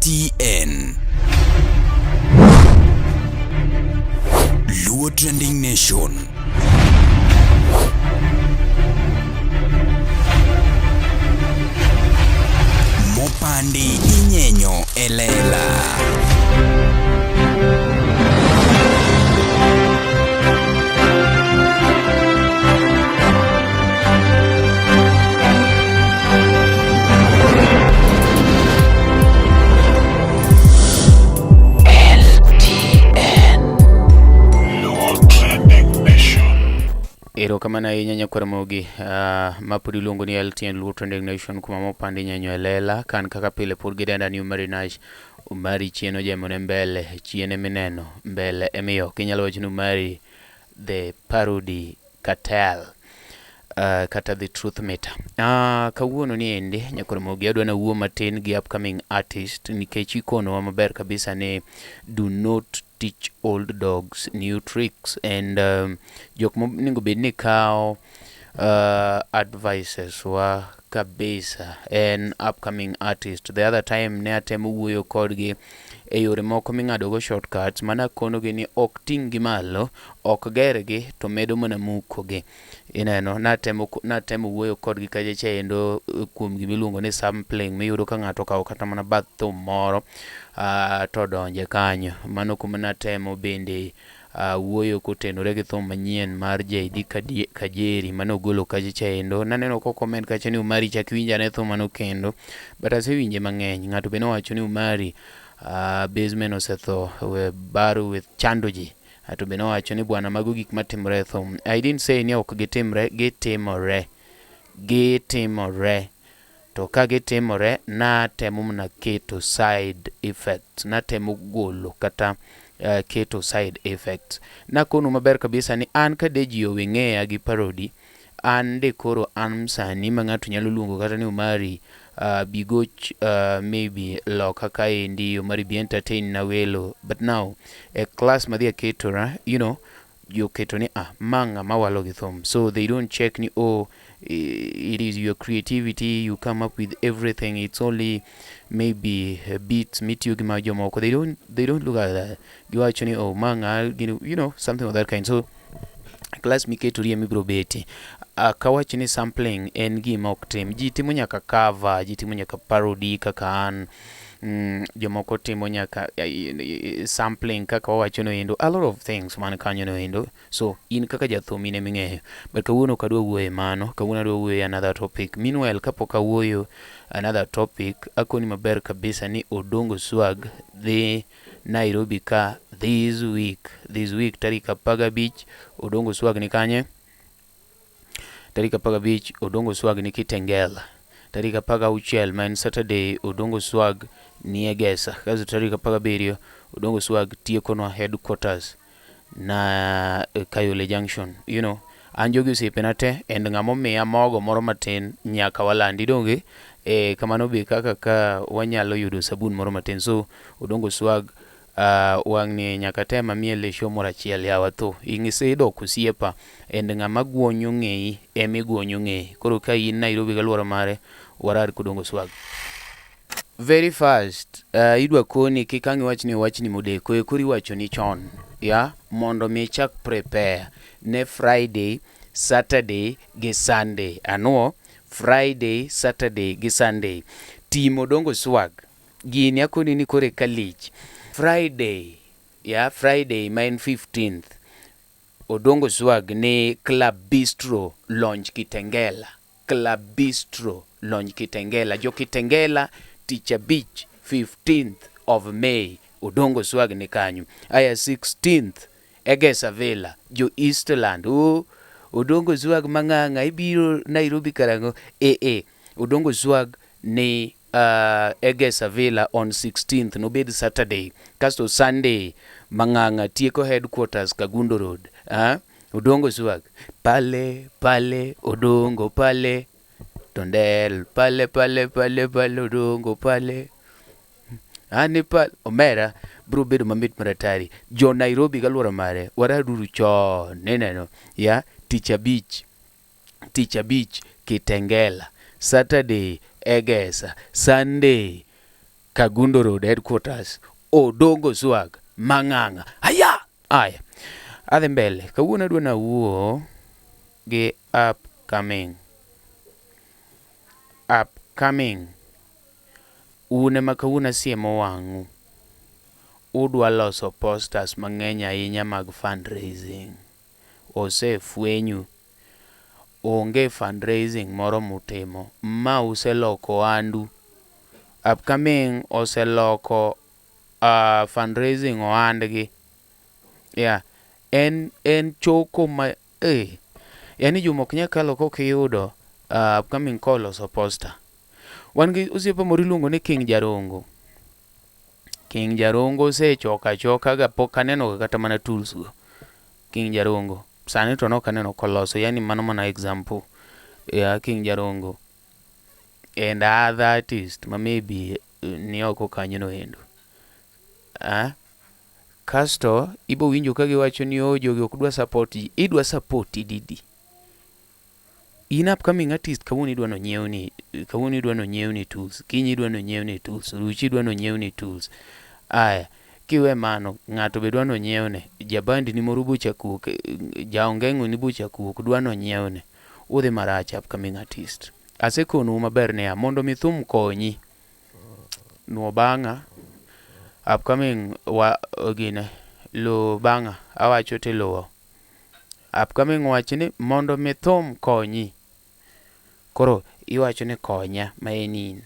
LTN Luo Trending Nation. Mopandi inyenyo elela. Ero kama na inyanya kwa mogi mapudi lungu ni LTN Luo Trending Nation kuma mopandi nyanyo elela kan kaka pile purgidenda ni umarinash umari chieno jemone mbele chiene mineno mbele emiyo kinyalo wachinu umari the parody cartel kata the truth meter kawuono ni ende nyakoro mogi adwa na wuo matin gi upcoming artist nikech ikono wa maber kabisa ne do not teach old dogs new tricks and jok monego bed ni kao advices wa kabisa and upcoming artist. The other time ne atemo wuoyo kodgi e yore moko ming'ado go shortcuts mana kono gi ni ok ting' gi malo ok gergi to medo mana muko gi ineno natemo wuoyo kodgi kajeche endo kuom gimiluongo ni sampling miyudo ka ng'ato kawo kata mana bath thum moro to donje kanyo mano kuma natemo bende wuoyo kotenore gi thum manyien mar JD Kajeri mano golo kajeche endo naneno ko comment kacha ni Umari chak winja ne thum mano kendo but asewinje mang'eny ng'ato be nowacho ni Umari basement osetho we baru with chandoji to be nowacho ni bwana mago gik matimre thum. I didn't say ni ok gitimore to ka gitimore na temo mna keto side effects na temo golo kata keto side effects na kono maber kabisa ni an kadeji oweng'eya gi parody an de koro an sani ma ng'ato nyalo luongo kata ni Umari bigoch maybe loka kaendi Umari be entertain na welo but now a class madhia ketora you know you ketoni manga mawalo gi thum so they don't check ni it is your creativity you come up with everything it's only maybe beats meet you gima jomoko they don't look at that you actually manga you know something of that kind so class miketori emibro beti kawach ni sampling en gima ok tim ji timo nyaka cover ji timo nyaka parody kaka an jomoko timo nyaka sampling kaka wawacho no endo a lot of things man kanyo no endo so in kaka jathum ine ming'eyo but kawuono kadwa wuoyo mano kawuono adwa wuoyo another topic meanwhile kapok awuoyo another topic akoni maber kabisa ni Odongo Swag dhi Nairobi ka this week tarik 15 Odongo Swag ni kanye tarik 15 Odongo Swag ni Kitengela tarik 16 man Saturday Odongo Swag ni Egesa kazo tarik 17 Odongo Swag tiekono headquarters na Kayole Junction you know anjogi usipenate and ng'amo miya mogo moro matin nyaka walandi donge kamano be kaka ka wanyalo yudo sabun moro matin so Odongo Swag wang'ni nyaka tema miele show moro achiel yawa to ing'ise dok osiepa and ng'ama guonyo ng'eyi guonyo ng'eyi koro ka in Nairobi galuora mare warar Odongo Swag very fast idwa koni kikang'i wachni modeko kori wacho ni chon ya mondo mi chak prepare ne Friday Saturday gi Sunday anuo Friday Saturday gi Sunday timo Odongo Swag gini akoni ni kore kalich Friday main 15th Odongo Swag ni Club Bistro Lounge Kitengela jo Kitengela Teacher Beach 15th of May Odongo Swag ni kanyu aya 16th Egesa Villa jo Eastland Odongo Swag mang'ang'a ibiro Nairobi karango Odongo Swag ni Egesa Villa on 16th no bed Saturday kasto Sunday mang'ang'a tieko headquarters Kagundo Road Odongo Swag pale Odongo pale Tondel pale Odongo pale ani pale omera bro bedo mamit maratari jo Nairobi galuora mare waraduru cho neneno ya Teacher Beach Kitengela Saturday Egesa Sunday Kagundo Road Headquarters, Odongo Swag, Mang'ang'a. Aya, adhi mbele. Kawuono adwa nawuo gi upcoming. Une ma kawuono asiemo wang'u. Udwa loso posters mang'eny ahinya mag fundraising. Osefwenyu. Onge fundraising moro mutimo. Ma useloko andu. Upcoming oseloko fundraising ohandgi. En choko ma yani juma ok nyal kalo kokiyudo upcoming koloso poster. Wan gi osiepa moro iluongo ni King Jarongo. King Jarongo osechoka ga pok aneno kata mana tools go. King Jarongo sani to nok aneno koloso, yani mano mana example. King Jarongo and other artist ma maybe ni oko kanyo no endo. Kasto ibo winjo ka giwacho ni jogi ok dwa support ji. Idwa support didi. In upcoming artist kawuono idwa no nyiewni tools, kiny idwa no nyiewni tools, ruchi idwa no nyiewni tools. Aya, kiwe mano, ng'ato be dwa no nyiewne, jabandi ni moro bucha kuok, jaongeng'o ni bucha kuok dwa no nyiewne. Udhi marach upcoming artist. Asekonu maber niya, mondo mi thum konyi. Nuo bang'a upcoming lo bang'a awacho tiluo. Upcoming wachni mondo mi thum konyi. Koro iwacho ni konya ma en in.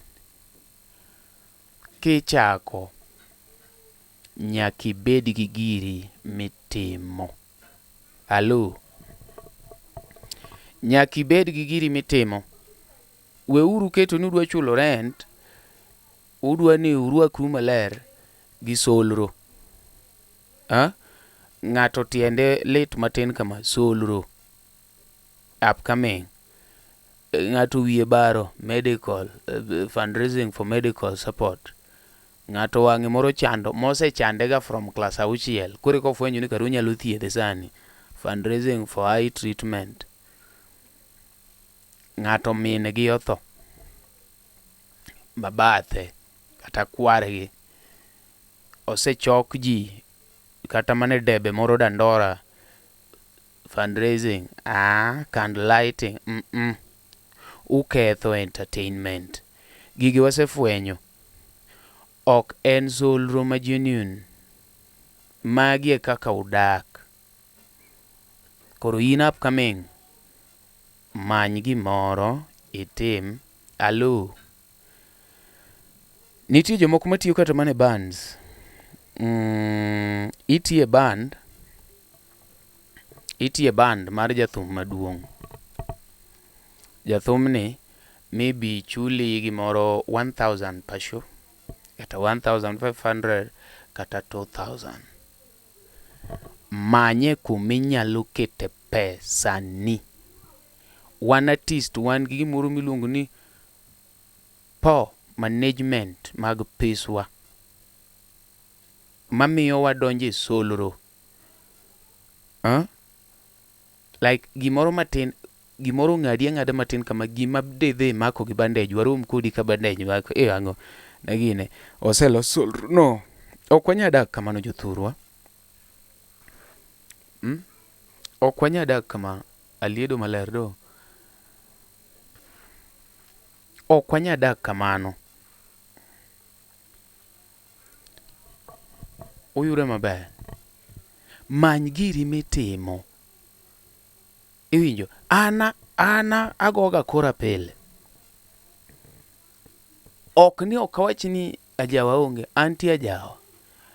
Kichako nyaki bed gi giri mitimo. Nyaki bed gi giri mitimo. Weuru keto ni udwa chulo rent, udwa ni urwakru maler gi solro. Ng'ato tiende lit matin kama solro. Upcoming. Ng'ato wiye baro medical fundraising for medical support. Ng'ato wang'e moro chando mose chandega from class 6 kore kofwenyo ni karo nyalo thiedhe sani fundraising for eye treatment. Ng'ato mine gi otho mabathe kata kwargi osechok ji kata mane debe moro dandora fundraising candle lighting uketho entertainment. Gigi wasefwenyo ok en solro ma genuine. Magi e kaka udak. Koro in upcoming many gimoro itim. Nitie jomoko matiyo kata mane bands. Itie band mar jathum maduong'. Jathumni maybe chuli gimoro 1,000 per show kata 1,500 kata 2,000. Manye kuminyalo kete pesa ni. One artist wan gi gimoro miluongo ni management mag peswa mamiyo wadonje solro. Like gimoro matin, gimoro ng'adi ang'ada matin kama gima dedhe mako gi bandage, warom kodi ka bandage mako ang'o nagine oselos solro. No, ok wanya dak kamano jothurwa. Ok wanya dak kama aliedo maler do. Ok wanya dak kamano. Uyure maber. Many giri mitimo. Iwinjo, ana agoga kora pile. Ok ni okawach ni ajawa onge, anti ajawa.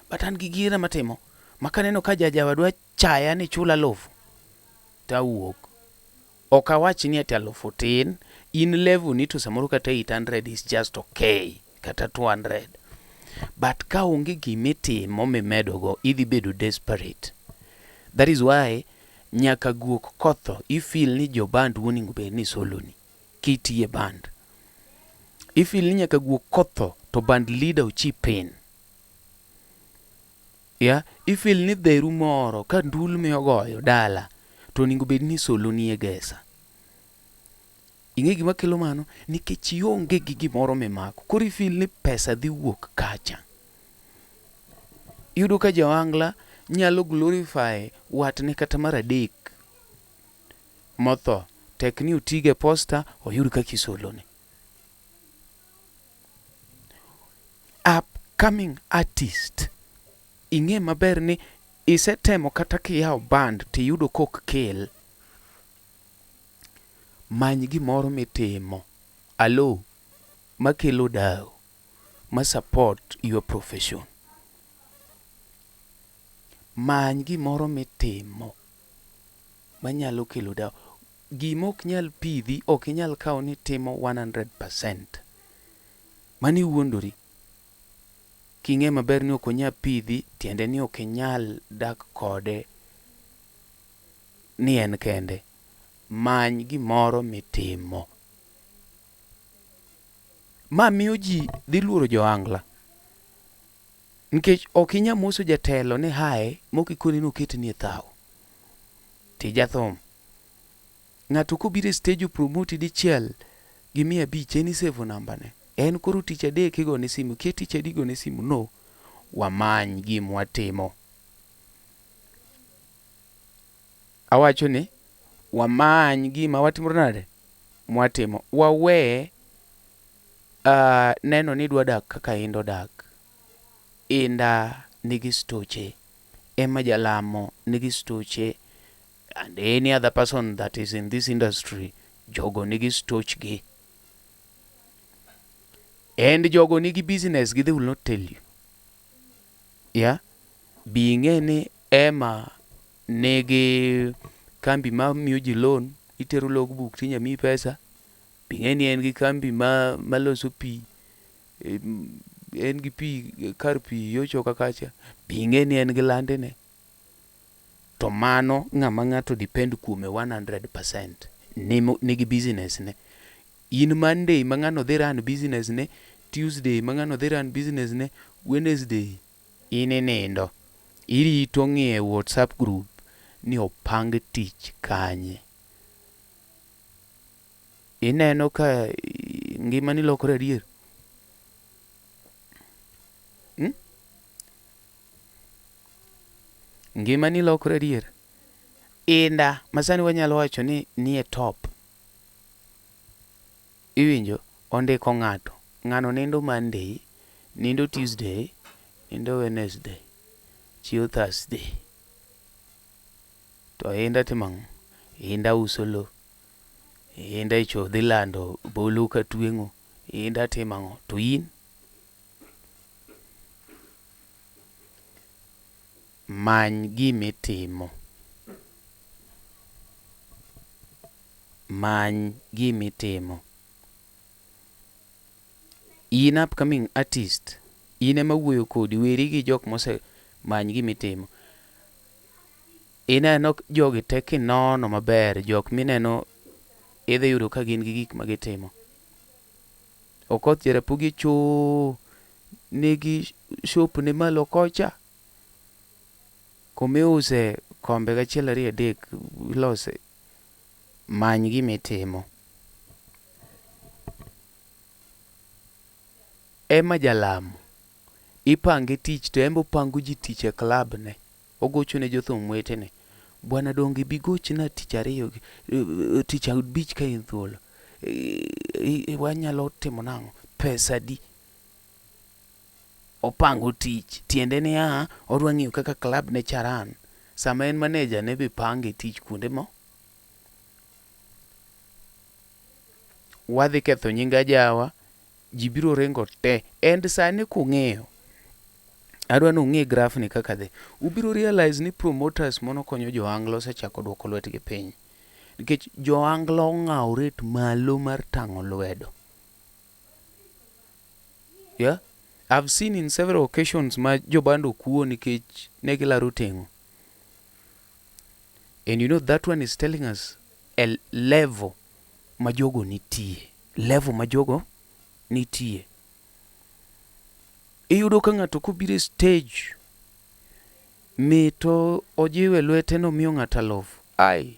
But an gi gira matimo. Makaneno ka jajawa dwa chaya ni chula lofu. Tawuok. Okawach ni ati alofu tin. In level ni to samoro kata 800 is just okay. Kata 200. But ka onge gimitimo mimedogo, idhi bedo desperate. That is why nyaka guok kotho ifil ni jo band woningo bed ni soloni. Kitiye band. Ifil ni nyaka guok kotho to band leader uchi pain. Ifil ni dheru moro ka ndul mi ogoyo dala to ningo bed ni soloni e gesa. Ing'e gima kelo mano? Nikech ionge gi gimoro mimako. Koro ifil ni pesa dhi wuok kacha. Iyudo ka ja Ohangla nyalo glorify watne kata mar adek motho, tek ni otige posta oyud kaka isolone. Upcoming artist, ing'e maber ni isetemo kata kiyawo band tiyudo kok kel, many gimoro mitimo makelo dau, ma support your profession. Many gimoro mitimo manyalo kelo dau. Gima ok nyal pidhi ok inyal kawo ni timo 100%. Mani wuondori. King'e maber ni ok onyal pidhi, tiende ni ok inyal dak kode ni en kende. Many gimoro mitimo. Ma miyo ji dhi luoro jo Ohangla. Nikech ok inyal moso jatelo ni hae mok ikone ni oketni e thaw. Tija thum. Ng'ato kobiro e stage promote dichiel gi 500 en isevo nambane. En koro tich adek igone simu. Kia tich adek igone simu. No. Wamany gima watimo. Awacho ni wamany gima watimo nade? Mwatimo. Wawe neno ni dwa dak kaka indo dak. Inda nigi stoche. Emma Jalamo nigi stoche. And any other person that is in this industry, jogo nigi stochgi. And jogo nigi business gi, they will not tell you. Yeah? Being any Emma nigi kambi ma miyo ji loan, itero logbook tinya mi pesa. Being any en gi kambi ma loso pi, en gi pi, kar pi yocho kakacha. Being any en gi landene. To mano ng'ama ng'ato depend kuome 100%. Nigi business ne. In Monday ma ng'ano dhi run business ne, Tuesday ma ng'ano dhi run business ne, Wednesday in nindo. Irito ng'ie WhatsApp group ni opang tich kanye. Ineno ka ngima ni lokore adier. Ngima ni lokore adier. Inda masani wanyalo wacho ni e top. Iwinjo, ondiko ng'ato. Ng'ano nindo Monday, nindo Tuesday, nindo Wednesday, chiew Thursday. To inda timang', inda uso lo, inda icho dhi lando bolo ka tueng'o, inda timang'o. To in many gimitimo. Many gimitimo. In upcoming artist, in ema wuoyo kodi, weri gi jok mose many gimitimo. Ineno jogi teki nono maber, jok mineno idhi yudo ka gin gi gik magitimo. Okoth Jarapugi nigi shop ne malo kocha. Kumiuse kombe gachiel 2 3 ilose. Many gimitimo. Emma Jalamo ipange tich to embo pango ji tich e club ne. Ogocho ne jothum wetene. Bwana dongi bigochna tich 2 tich abich ka in thuolo. Wanyalo timo nang'o? Pesa di. Opango tich. Tiende ni odwa ng'iyo kaka club ne charan. Sama en manager ne be pange tich kuonde mo. Wadhi ketho nyinga jawa. Jibiro rengo te. And sani kung'eyo. Adwa nung'e graph ni kaka dhe. Ubiro realize ni promoters mono konyo jo Ohangla osechako duoko lwetgi piny. Nikech jo Ohangla ong'aw rate malo mar tang'o lwedo. Yeah? I've seen in several occasions ma jobando kuo nikech negilaro teng'o. And you know that one is telling us a level ma jogo nitie. Level ma jogo nitie. Iyudo ka ng'ato kobire stage mito ojiwe lwete no miyo ng'ata love. Ai,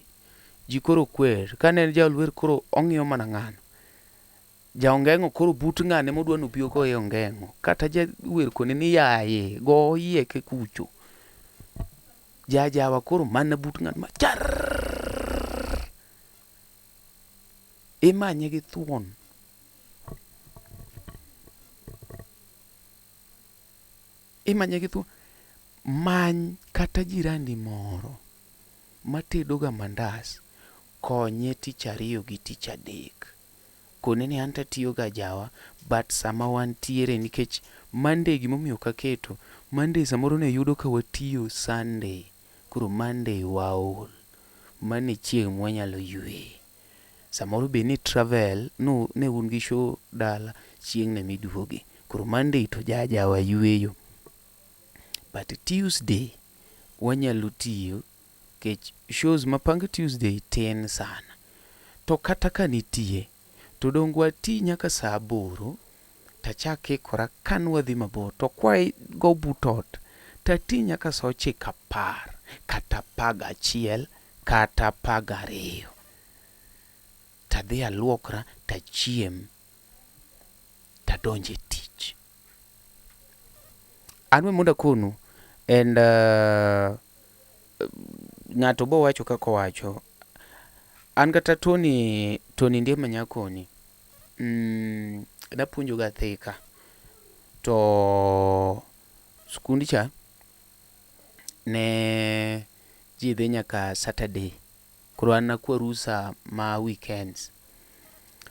ji koro kwer, kane en jaol wer koro ong'iyo mana ng'ano. Jaongeng'o koro but ng'ane modwa nopi ogoye ongeng'o, kata jawer kone ni yaye go yieke kucho. Jawa koro mana but ng'ano ma char imanye gi thuon. Many kata jirani moro matedo ga mandas, konye tich ariyo gi tich adek, kone ni anta tiyo ga Jawa, but sama wantiere, nikech Monday gimomiyo kaketo Monday samoro ne yudo ka watiyo Sunday, koro Monday waol, mane chieng' mwanyalo ywe. Samoro be ni travel no ne un gi show dala, chieng' ne miduoge, koro Monday to Jawa yweyo. But Tuesday wanyalo tiyo, kech shows mapang Tuesday tin sana. To kata ka nitie, to dong wati nyaka saa 8, tachak ikora kan wadhi mabor, to kwai go butot, tati nyaka saa 9:10, kata 11, kata 12. Tadhi aluokra, tachiem, tadonje tich. Anwe monda konu, and ng'ato bo wacho kako wacho, an kata Tony ndiye manyakoni, napuonjo ga Thika, to skundi cha ne ji dhi nyaka Saturday, koro an nakwa rusa ma weekends.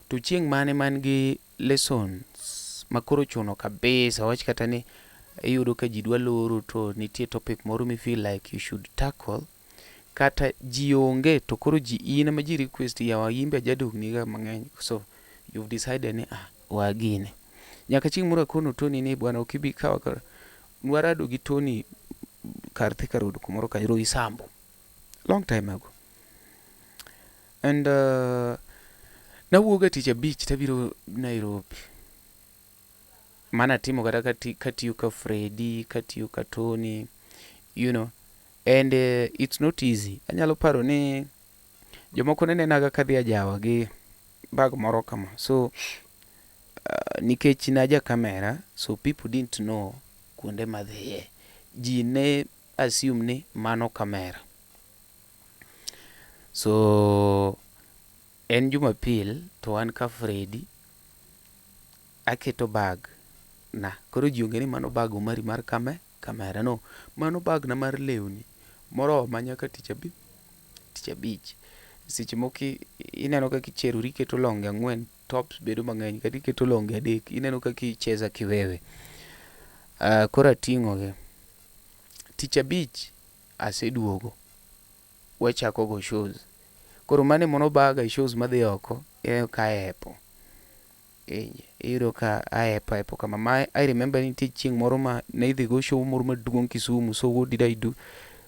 To chieng' mane man gi lessons makoro chuno kabisa, wach kata ni iyudo ka ji dwa loro, to nitie topic moro mi feel like you should tackle, kata ji onge, to koro ji in ma ji request yawa yimbe jadugni ga mang'eny, so you've decided ni wagine. Nyaka chieng' moro kono Tony ni bwana okibi kawa kar nwarado gi Tony kar Thika Road kumoro kanyo Isambo, long time ago. And nawuoga tich abich tabiro Nairobi, mana timo kata katiyo ka Freddy, katiyo ka Tony, you know, and it's not easy. Anyalo paro ni jomoko nenaga kadhi Jawa gi bag moro kama, so nikech naja kamera, so people didn't know kuonde madhiye, ji ne assume ni mano kamera. So en Jumapil to an ka Freddy aketo bag na, koro ji onge ni mano bag mari mar kamera, no, mano bag na mar lewni moro manyaka tich abich. Seche moki ineno ka kicherori keto longe 4, tops bedo mang'eny, kata iketo longe 3, ineno ka kicheza kiwewe. Koro ating'o gi tich abich, aseduogo, wachako go shows. Koro mane mono baga shows madhi oko, ka aepo. Iyudo ka aepo kama. I remember ni chieng' moro ma ne idhi go show moro maduong' Kisumu, so what did I do?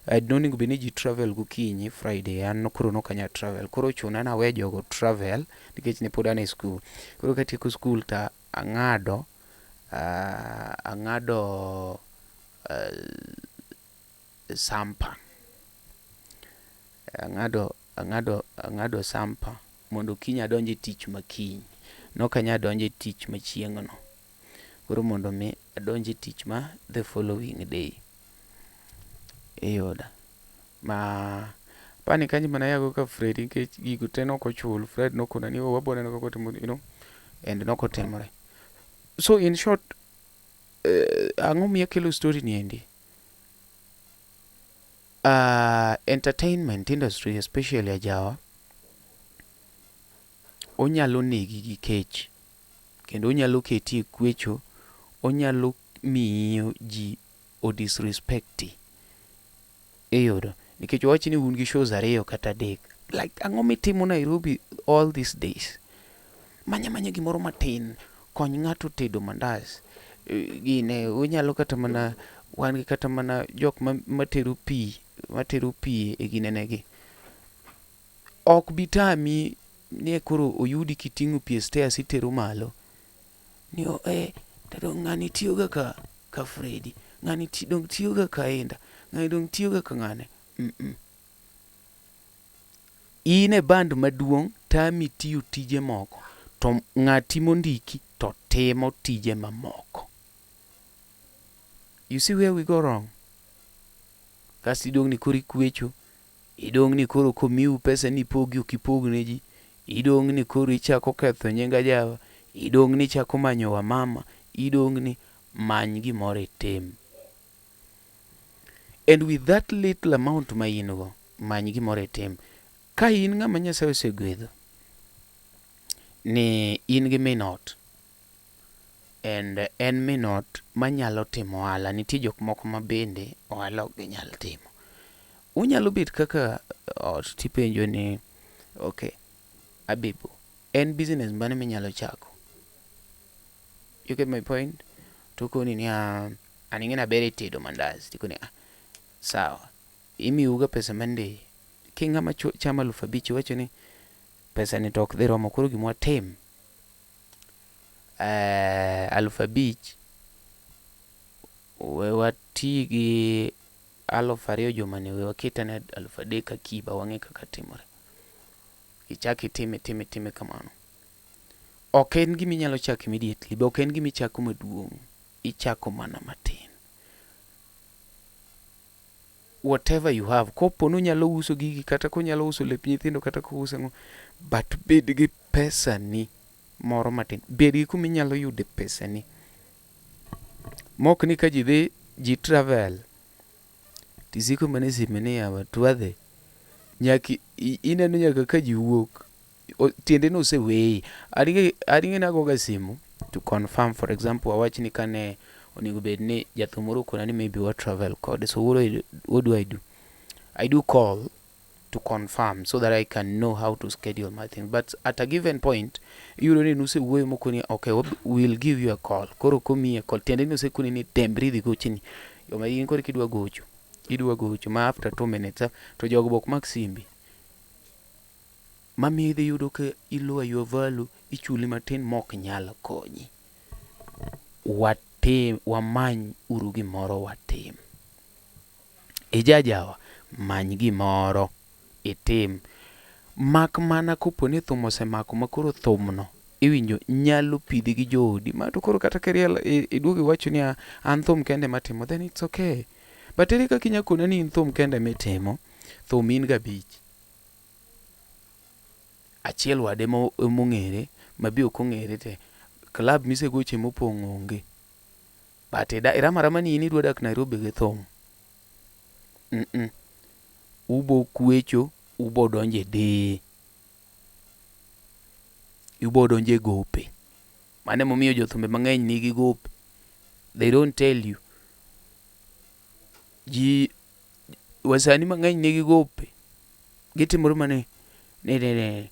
Nonego bed ni ji travel gokinyi Friday, an koro nokanya travel, koro chuna nawe jogo travel nikech ne pod an e school. Koro katieko school ta ang'ado Sampa, ang'ado Sampa mondo kiny adonje tich makiny. Nokanya donje tich machieng'no, koro mondo mi adonje tich ma the following day. Eyoda ma pani kanyi mana yago ka Fred, nikech gigo te nokochul. Fred nokona ni wabona noko timo, you know, and nokotemore. So in short, ang'o miya kelo story ni endi? Entertainment industry, especially a Jawa, onyalo negi gi kech, kendo onyalo keti kwecho, onyalo miyo ji o disrespecti. Eyodo, nikech wach ni un gi shows 2 kata 3, like ang'o mitimo Nairobi all these days? Manya gimoro matin, kony ng'ato tedo mandas, gine unyalo kata mana, wan gi kata mana jok matero pi e ginenegi. Ok bitami ni koro oyudi kiting'o pi e stairs itero malo, ni to ng'ani tiyoga ka Freddy, ng'ani dong tiyoga ka Inda, ng'ani dong tiyoga ka ng'ane. in e band maduong' tami tiyo tije moko, to ng'ati mondiki to timo tije mamoko. You see where we go wrong? Kasi idong' ni koro ikwecho, idong' ni koro komiu pesa ni ipogi ok ipog ne ji, idong' ni koro ichako ketho nying ajawa, idong' ni ichako manyo wa mama, idong' ni many gimoro itim. And with that little amount ma in go, many gimoro itim. Ka in ng'ama Nyasaye osegwedho ni in gi minot, and en minot manyalo timo ohala, nitie jok moko ma bende ohala ok ginyal timo. Unyalo bet kaka ot tipenjo ni, okay, Abibu, en business mane minyalo chako? You get my point? Tukoni ni an ing'e naber e tedo mandazi. Tikoni sawa, imiuga pesa mande. King'ama chama 5,000 wacho ni pesa ni tok dhi romo, koro gimwa tim 5,000 we wati gi 2,000 joma ne we waketane 3,000 akiba, wang'e kaka timore. Ichaki time kamano. Ok en gimi nyalo chako immediately, be ok en gimi chako maduong'. Ichako mana matin. Whatever you have, kopo nunyalo uso gigi, kata kunyalo uso lep nyithindo, kata kuuso ngo, but bed gi pesa ni moro matin. Bed gi kuma inyalo yude pesa ni. Mok ni ka ji travel, tisiko mane simene yawa tuadhe, nyaki ineno nyaka ka ji wuok, tiende no se weyi. Aringe nagoga simu to confirm. For example, awach ni kane onego bed ni jathum moro kona ni maybe what travel code. So what do? I do call to confirm so that I can know how to schedule my thing. But at a given point, you don't know say we mokoni, okay, we'll give you a call. Koro komi a call. Tiende no se kuni ni tembri di gochini. Yo ma yin koro kidwa gocho. Idwa gocho ma after 2 minutes to jogo bok mak simbi. Mami idhi yudo ke iluwa your value, ichuli matin mok nyalo konyi. Wamany uru gimoro watim. Ijajawa, many gimoro itim. Mak mana kopo ni thum osemako makoro thumno iwinjo nyalo pidhi gi joodi, ma to koro kata keriel iduogi wacho ni an thum kende matimo, then it's okay. But ere kaka inyakona ni in thum kende mitimo, thum in gabich. Achiel wade mong'ere, mabi ok ong'ere te. Club misegoche mopong' onge. But iramarama ni in idwa dak Nairobi gi thum. Ubo kwecho, ubo donje de. Ubo donje gope. Mane momiyo jothumbe mang'eny nigi gope. They don't tell you. Wasani mang'eny nigi gope. Gitimore mane ne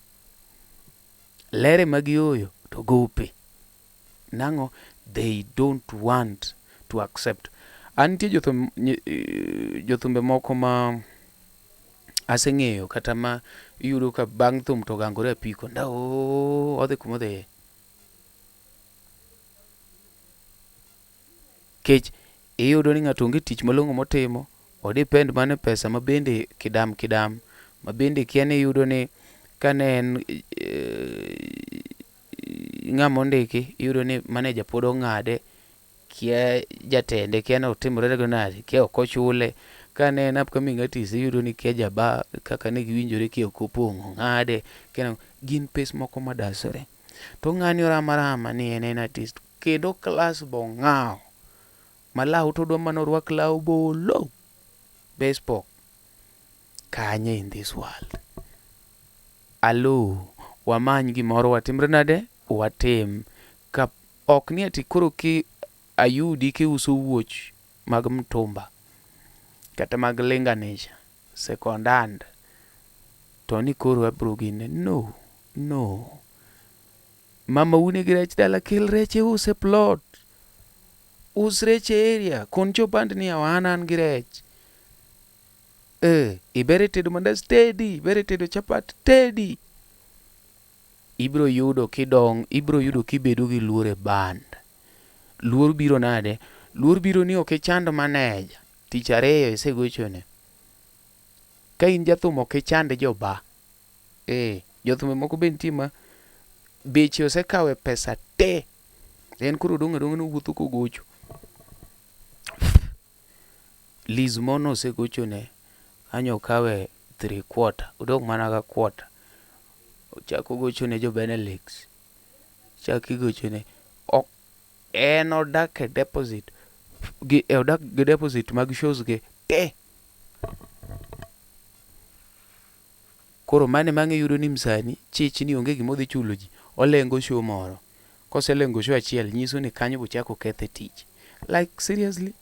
lere magioyo to gope. Nango, they don't want to accept. Antie jothumbe moko ma aseng'eyo kata ma yudo ka bang' thum to gangore apiko nda odhi kumodhe. Kech iyudo ni ng'ato onge tich malong'o motimo, odepend mane pesa mabende kidam mabende kiane yudo ni kane en ng'ama ondiki, iyudo ni manager pod ong'ade, kia jatende kia na otimore go nade, kia ok ochule. Kane en upcoming artist, iyudo ni kia jaba kaka ne giwinjore kia ok opong'o ng'ade. Gin pes moko madasore. To ng'ani oramarama ni en artist, kendo class bong'ao. Malau to dwa mano rwak lau bolo. Baseball. Kanye in this world. Alo, wamany gimoro watimre nade? Watim. Ka ok ni ati koro ki ayudi ki uso wuoch mag mtumba. Kata mag linganisha. Second hand. To ni koro abrogine. No. Mama une girech dala kel reche use plot. Us reche area. Koncho band ni awanan girech. Ibere tedo mandas steady. Ibere tedo chapat steady. Ibro yudo kibedo gi luor e band. Luor biro nade? Luor biro ni ok chand maneja. Tich ariyo isegochone. Ka in jathum ok chand joba. Jothumbe moko be nitie ma beche osekawe pesa te, en koro dong' ni wuotho kogocho. Liz Mono osegochone, anyo kawe 3/4, odong' mana ka quarter. Ochako gochone jo Benelux, chaki gochone. En odak e deposit odak gi deposit mag shows ge te. Koro mane mang'e yudo ni msani chich ni onge gimodhi chulo ji, olengo show moro. Koselengo show achiel, nyiso ni kanyo bochako kethe tich. Like seriously?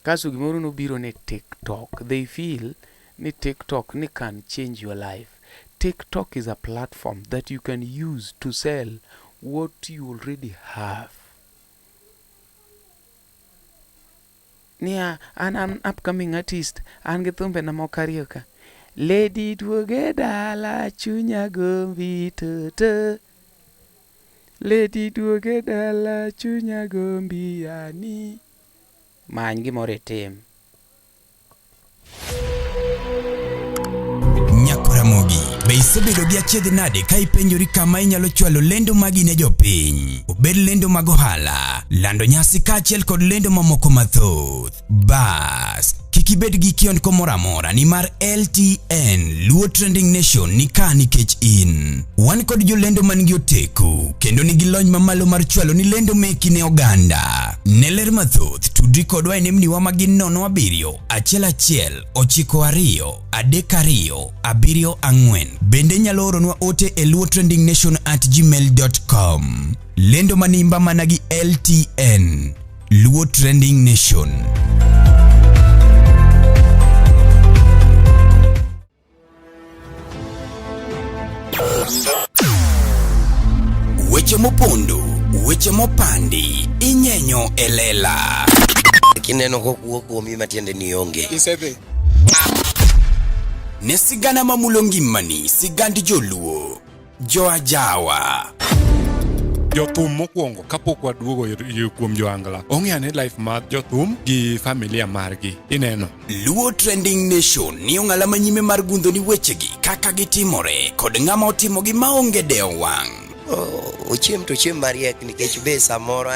Kaso gimoro nobiro ne TikTok. They feel ni TikTok ni can change your life. TikTok is a platform that you can use to sell what you already have. Nia, an upcoming artist, an gi thumbe na moko ariyo ka. Lady duoge dala chunya gombi toto. Lady duoge dala chunya gombi yani. Many gimoro itim. Nyakuramogi, be isebedo gi achiedh nade ka ipenjori kama inyalo chwalo lendo magi ne jopiny? Obed lendo mag ohala, lando nyasi kaachiel kod lendo mamoko mathoth. Bas, kik ibed gi kiondko moro amora, nimar LTN Luo Trending Nation ni ka nikech in. Wan kod jolendo man gi oteku kendo nigi lony mamalo mar chwalo ni lendo meki ne oganda. Ne ler mathoth, tudri kodwa e nembni wa magin 07 11 92 32 74. Bende nyalo oronwa ote e luotrendingnation@gmail.com. Lendo manimba mana gi LTN Luo Trending Nation. Weche mopondo, weche mopandi, inyenyo elela. Kineno kokuo kuomi matiende ni onge. Isebe. Ne sigana mamulo ngimani, sigand joluo, joajawa. Jothum mokwongo kapok waduogo kuom Ohangla. Ong'eane life mar jothum gi familia margi. Ineno. Luo Trending Nation ni ong'ala manyime mar gundho ni wechegi kaka gitimore kod ng'ama otimogi maonge deo wang'. Ochiem to chiem mariek nikech be samoro.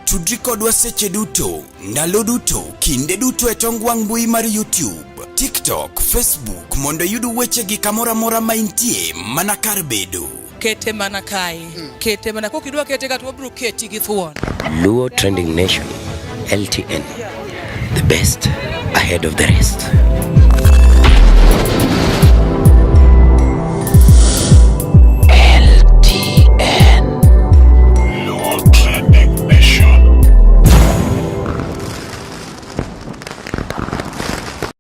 Tudri kodwa seche duto, ndalo duto, kinde duto e tong wang' mbui mar YouTube, TikTok, Facebook mondo yudu wechegi kamora mora maintie mana kar bedo. Kete mana kai. Kete mana kokidwa kete ka to bro keti gi thuon. Luo Trending Nation, LTN, the best ahead of the rest.